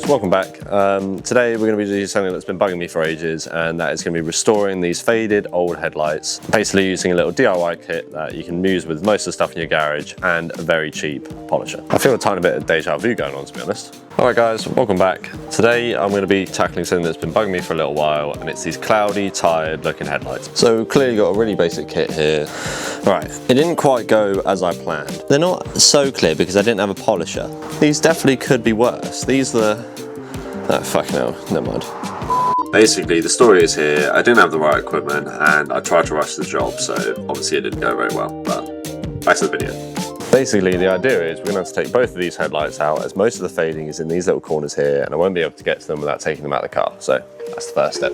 welcome back. Today we're going to be doing something that's been bugging me for ages, and that is going to be restoring these faded old headlights. Basically using a little DIY kit that you can use with most of the stuff in your garage and a very cheap polisher. I feel a tiny bit of deja vu going on, to be honest. Alright guys, welcome back. Today I'm going to be tackling something that's been bugging me for a little while, and it's these cloudy, tired looking headlights. So clearly got a really basic kit here. Right, it didn't quite go as I planned. They're not so clear because I didn't have a polisher. These definitely could be worse. These are the... oh fuck no, never mind. Basically the story is here, I didn't have the right equipment and I tried to rush the job, so obviously it didn't go very well, but back to the video. Basically the idea is we're going to have to take both of these headlights out, as most of the fading is in these little corners here and I won't be able to get to them without taking them out of the car, so that's the first step.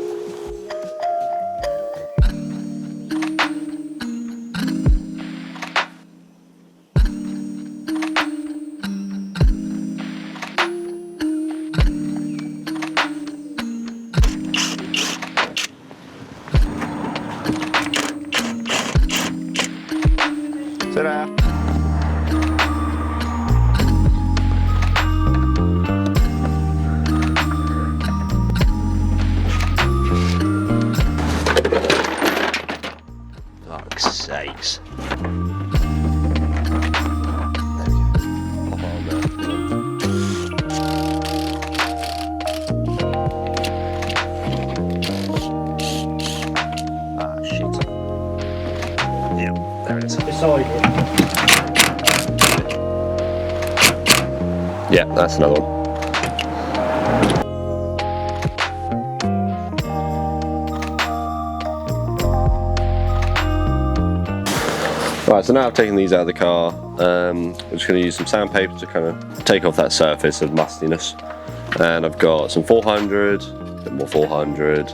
Sit down. Fuck's sakes. Ah, shit. Yeah, there it is. Yeah, that's another one. Right, so now I've taken these out of the car. I'm just going to use some sandpaper to kind of take off that surface of mustiness. And I've got some 400, a bit more 400,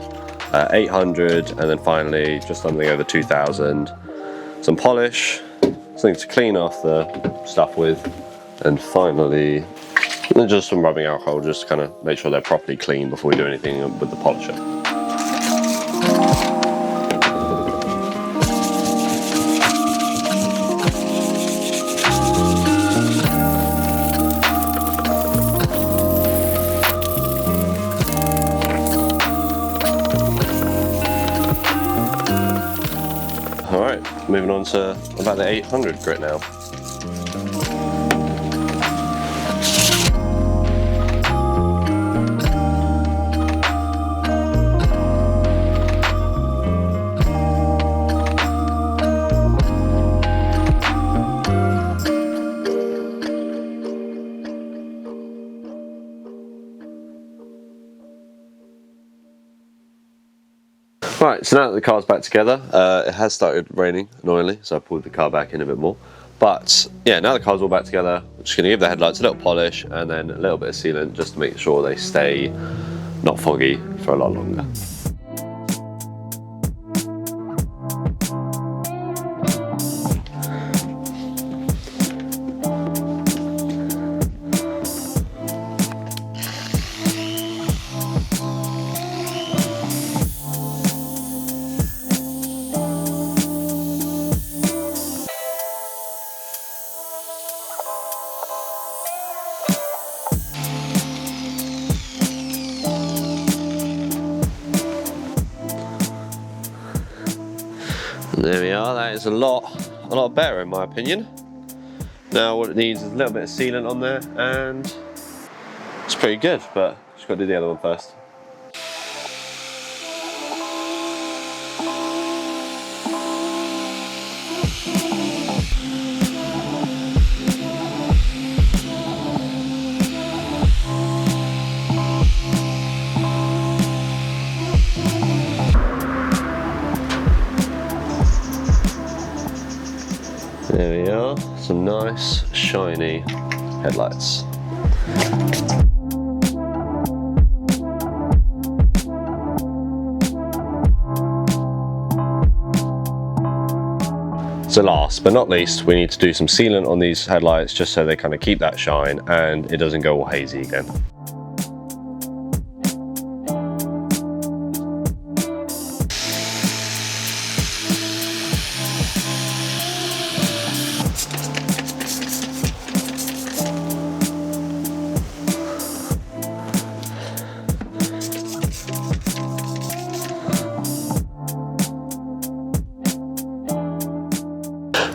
800, and then finally just something over 2000. Some polish, something to clean off the stuff with, and finally just some rubbing alcohol, just to kind of make sure they're properly clean before we do anything with the polisher. Alright, moving on to about the 800 grit now. Right, so now that the car's back together, it has started raining, annoyingly, so I pulled the car back in a bit more. But yeah, now the car's all back together, I'm just going to give the headlights a little polish and then a little bit of sealant just to make sure they stay not foggy for a lot longer. There we are, that is a lot better in my opinion. Now what it needs is a little bit of sealant on there and it's pretty good, but just got to do the other one first. There we are, some nice shiny headlights. So last but not least, we need to do some sealant on these headlights just so they kind of keep that shine and it doesn't go all hazy again.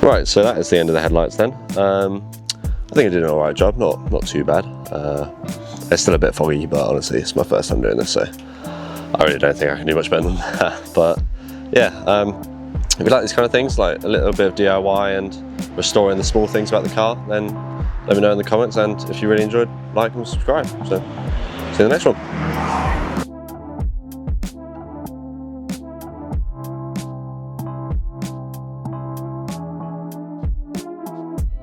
Right, so that is the end of the headlights then. I think I did an alright job, not too bad. It's still a bit foggy, but honestly, it's my first time doing this, so I really don't think I can do much better than that. But yeah, if you like these kind of things, like a little bit of DIY and restoring the small things about the car, then let me know in the comments, and if you really enjoyed, like and subscribe. So see you in the next one.